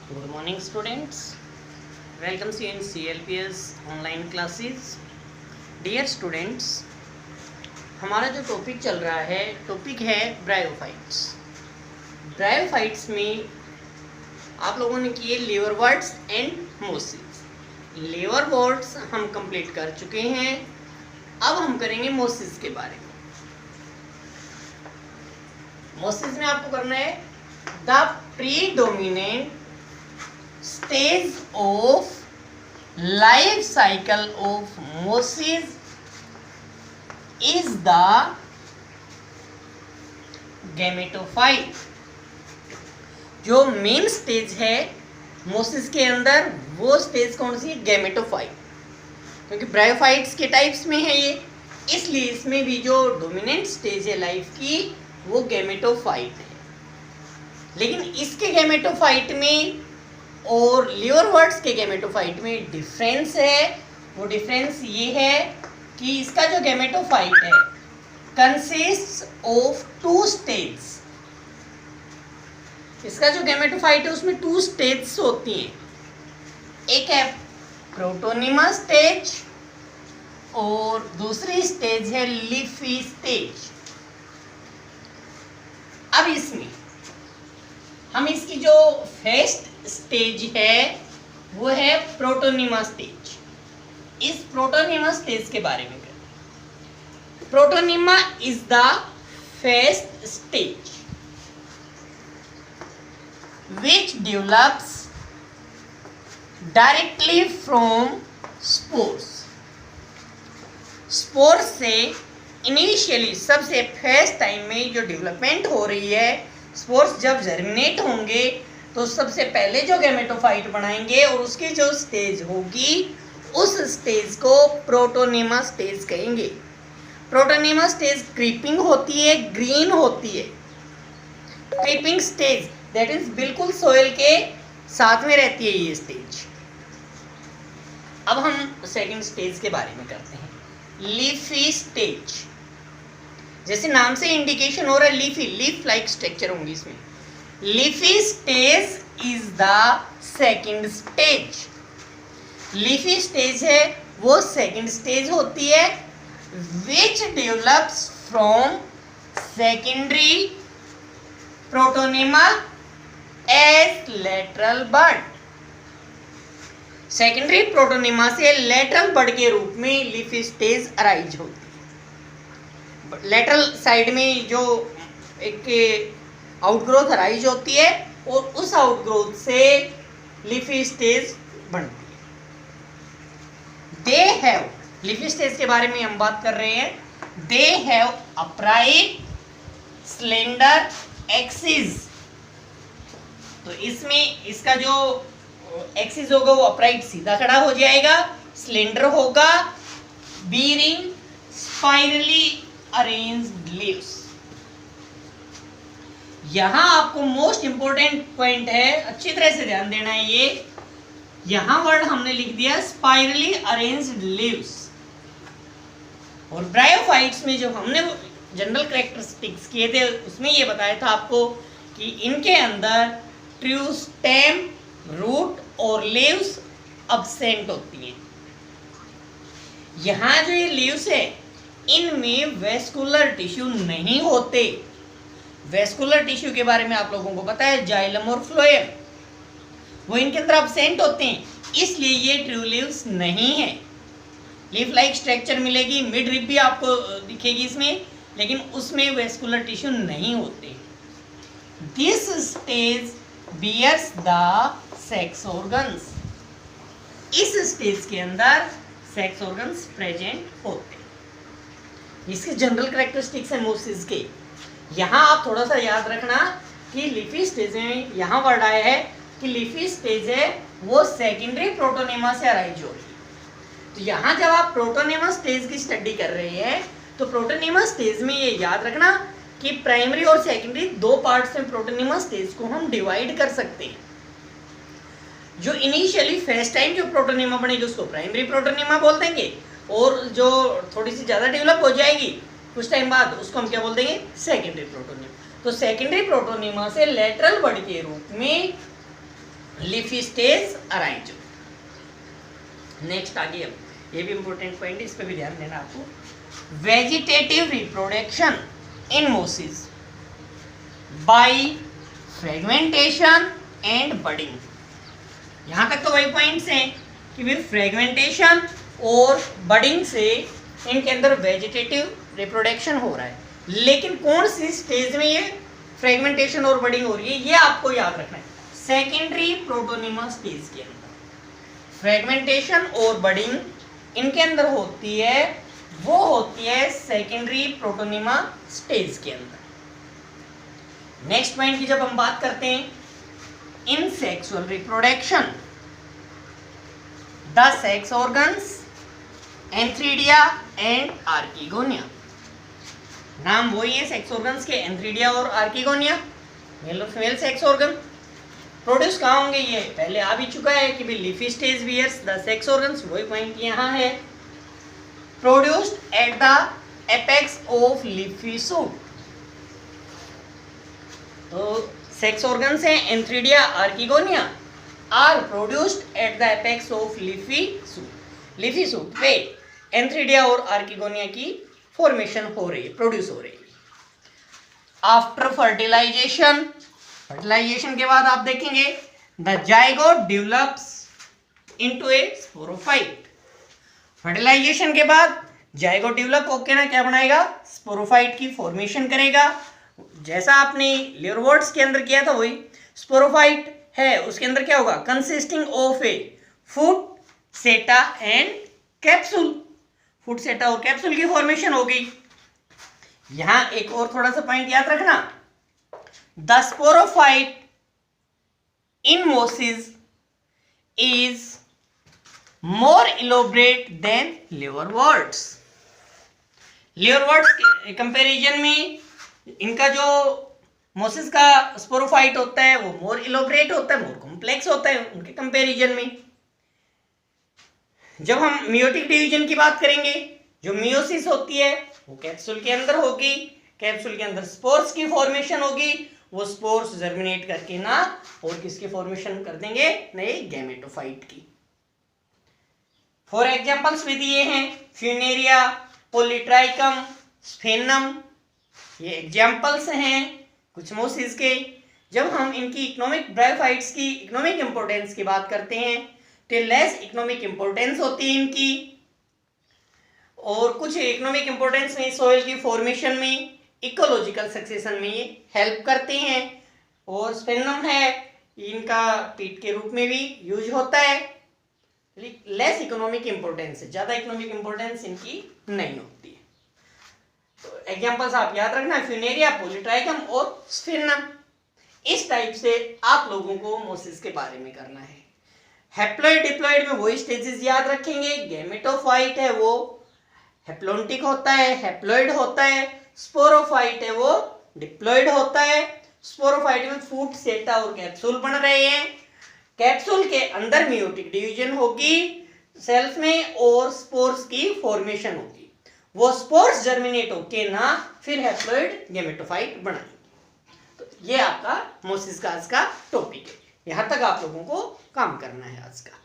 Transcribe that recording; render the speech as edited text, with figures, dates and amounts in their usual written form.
Good morning students. Welcome to in CLPS online classes. Dear students, हमारा जो topic चल रहा है टॉपिक है ब्रायोफाइट्स। ब्रायोफाइट्स में आप लोगों ने किए लिवरवर्ट्स एंड मोसिस। लिवरवर्ट्स हम कंप्लीट कर चुके हैं, अब हम करेंगे मोसिस के बारे में। मोसिस में आपको करना है the predominant stage of life cycle of mosis is the gametophyte। जो मेन स्टेज है मोसिस के अंदर वो स्टेज कौन सी है? गैमेटोफाइट। क्योंकि ब्रायोफाइट्स के टाइप्स में है ये, इसलिए इसमें भी जो डोमिनेंट स्टेज है लाइफ की वो गैमेटोफाइट है। लेकिन इसके गैमेटोफाइट में और लिवरवर्ट्स के गैमेटोफाइट में डिफरेंस है। वो डिफरेंस ये है कि इसका जो गैमेटोफाइट है कंसिस्ट ऑफ टू स्टेज। इसका जो गैमेटोफाइट है उसमें टू स्टेज होती हैं, एक है प्रोटोनिमस स्टेज और दूसरी स्टेज है लीफी स्टेज। अब इसमें हम इसकी जो फर्स्ट स्टेज है वो है प्रोटोनिमा स्टेज। इस प्रोटोनिमा स्टेज के बारे में करें। Protonema is the first stage which develops directly from spores। Spores से इनिशियली सबसे फर्स्ट टाइम में जो डेवलपमेंट हो रही है, स्पोर्स जब जर्मिनेट होंगे तो सबसे पहले जो गैमेटोफाइट बनाएंगे और उसकी जो स्टेज होगी उस स्टेज को प्रोटोनिमा स्टेज कहेंगे। प्रोटोनिमा स्टेज क्रीपिंग होती है, ग्रीन होती है। क्रीपिंग स्टेज दैट इज बिल्कुल सोयल के साथ में रहती है ये स्टेज। अब हम सेकंड स्टेज के बारे में करते हैं, लीफी स्टेज। जैसे नाम से इंडिकेशन हो रहा है लीफी, लीफ लाइक स्ट्रक्चर होंगी इसमें। Leafy stage is the second stage. Leafy stage है वो सेकंड स्टेज होती है which develops from secondary protonema as lateral bud. Secondary protonema से लेटरल बड के रूप में लीफी स्टेज अराइज होती है। लेटरल साइड में जो एक आउटग्रोथ अराइज होती है और उस आउटग्रोथ से लीफी स्टेज बनती है। दे हैव, लीफी स्टेज के बारे में हम बात कर रहे हैं। They have upright slender axis. तो इसमें इसका जो एक्सिस होगा वो अपराइट सीधा खड़ा हो जाएगा, स्लेंडर होगा, बीरिंग स्पाइरली अरेंज्ड लीव्स। यहां आपको मोस्ट इंपोर्टेंट पॉइंट है, अच्छी तरह से ध्यान देना है। ये यहां वर्ड हमने लिख दिया स्पाइरली अरेंज्ड लीव्स। और ब्रायोफाइट्स में जो हमने जनरल कैरेक्टरिस्टिक्स किए थे उसमें ये बताया था आपको कि इनके अंदर ट्रू स्टेम, रूट और लीव्स अब्सेंट होती हैं। यहां जो ये लीव्स है इनमें वेस्कुलर टिश्यू नहीं होते। वेस्कुलर टिश्यू के बारे में आप लोगों को पता है, जाइलम और फ्लोएम, वो इनके अंदर अब्सेंट होते हैं, इसलिए ये ट्रू लीव्स नहीं है। लीफ लाइक स्ट्रक्चर मिलेगी, मिड रिब भी आपको दिखेगी इसमें, लेकिन उसमें वेस्कुलर टिश्यू नहीं होते। This stage bears the sex organs. इस स्टेज के अंदर सेक्स ऑर्गन्स प्रेजेंट होते हैं। इसके जनरल कैरेक्टरिस्टिक्स है मोसिस के। यहाँ आप थोड़ा सा याद रखना कि लीफी स्टेज में यहाँ वर्ड आया है कि लीफी स्टेज है वो सेकेंडरी प्रोटोनिमा से अराइज हो रही है। तो यहाँ जब आप प्रोटोनिमा स्टेज की स्टडी कर रहे हैं तो प्रोटोनिमा स्टेज में ये याद रखना कि प्राइमरी और सेकेंडरी दो पार्ट्स में प्रोटोनिमा स्टेज को हम डिवाइड कर सकते हैं। जो इनिशियली फर्स्ट टाइम जो प्रोटोनिमा बनेगी उसको प्राइमरी प्रोटोनिमा बोल देंगे, और जो थोड़ी सी ज़्यादा डेवलप हो जाएगी कुछ टाइम बाद उसको हम क्या बोल देंगे? Secondary protonema. तो सेकेंडरी प्रोटोनिमा से लेटरल बड के रूप में लीफी स्टेज अराइज हो। नेक्स्ट आगे अब ये भी इंपॉर्टेंट पॉइंट है, इस पे भी ध्यान देना आपको। Vegetative reproduction in mosses by fragmentation and budding. यहां तक तो वही पॉइंट्स हैं कि भी फ्रेगमेंटेशन और बडिंग से इनके अंदर वेजिटेटिव रिप्रोडक्शन हो रहा है, लेकिन कौन सी स्टेज में ये फ्रेगमेंटेशन और बडिंग हो रही है ये आपको याद रखना है। सेकेंडरी प्रोटोनिमा स्टेज के अंदर फ्रेगमेंटेशन और बडिंग इनके अंदर होती है, वो होती है सेकेंडरी प्रोटोनिमा स्टेज के अंदर। नेक्स्ट पॉइंट की जब हम बात करते हैं, in sexual reproduction the sex organs antheridia and archegonia. नाम वही है सेक्स ऑर्गन्स के, एंथ्रीडिया और आर्किगोनिया, मेल और फीमेल सेक्स ऑर्गन। प्रोड्यूस कहाँ होंगे ये पहले आ भी चुका है कि भी leafy stage bears the sex organs, वही पॉइंट यहाँ है। Produced at the apex of leafy shoot, तो सेक्स ऑर्गन्स हैं antheridia archegonia are produced at the apex of leafy shoot. Leafy shoot पे एंथ्रीडिया और आर्किगोनिया की फॉर्मेशन हो रही है, प्रोड्यूस हो रही है। आफ्टर फर्टिलाइजेशन, फर्टिलाइजेशन के बाद आप देखेंगे the zygote develops into a sporophyte. Fertilization के बाद जाइगोट डेवलप होकर ना क्या बनाएगा, स्पोरोफाइट की फॉर्मेशन करेगा। जैसा आपने लेयरवॉर्ड्स के अंदर किया था वही स्पोरोफाइट है, उसके अंदर क्या होगा, कंसिस्टिंग ऑफ ए फूट, सेटा एंड कैप्सूल। फूट, सेटा और कैप्सूल की फॉर्मेशन हो गई। यहां एक और थोड़ा सा पॉइंट याद रखना, the sporophyte in mosses is more elaborate than liverworts. Liverworts के कंपैरिजन में इनका जो मोसिस का स्पोरोफाइट होता है वो मोर इलोबरेट होता है, मोर कॉम्प्लेक्स होता है उनके कंपैरिजन में। जब हम मियोटिक डिवीजन की बात करेंगे, जो मियोसिस होती है वो कैप्सूल के अंदर होगी, कैप्सूल के अंदर स्पोर्स की फॉर्मेशन होगी, वो स्पोर्स जर्मिनेट करके ना और किसकी फॉर्मेशन कर देंगे, नए गैमेटोफाइट की। फॉर एग्जांपल्स भी दिए हैं, फ्यूनेरिया, पॉलीट्राइकम, स्फेनम, ये एग्जांपल्स हैं कुछ मोसिस के। जब हम इनकी इकोनॉमिक ब्रायोफाइट्स की इकोनॉमिक इंपोर्टेंस की बात करते हैं तो लेस इकोनॉमिक इंपोर्टेंस होती है इनकी, और कुछ इकोनॉमिक इंपोर्टेंस में सोइल की फॉर्मेशन में, इकोलॉजिकल सक्सेशन में ये हेल्प करते हैं। और स्पेनम है, इनका पीट के रूप में भी यूज होता है। लेस इकोनॉमिक इंपोर्टेंस है, ज़्यादा इकोनॉमिक इंपोर्टेंस इनकी नहीं होती है। तो एग्जांपल्स आप याद रखना, फ्यूनेरिया, पॉलीट्राइकम और स्फेनम। इस टाइप से आप लोगों को मोसिस के बारे में करना है। हैप्लॉइड डिप्लॉइड में वही स्टेजेस याद रखेंगे, गैमेटोफाइट है वो हैप्लॉन्टिक होता है, हैप्लॉइड होता है, स्पोरोफाइट है वो डिप्लॉइड होता है। स्पोरोफाइट में फूट, सेटा और कैप्सूल बन रहे हैं। कैप्सूल के अंदर मियोटिक डिवीजन होगी सेल्स में और स्पोर्स की फॉर्मेशन होगी, वो स्पोर्स जर्मिनेट होके ना फिर हैप्लॉइड गैमेटोफाइट बनाएंगे। तो ये आपका मोसिस का आज का टॉपिक है, यहां तक आप लोगों को काम करना है आज का।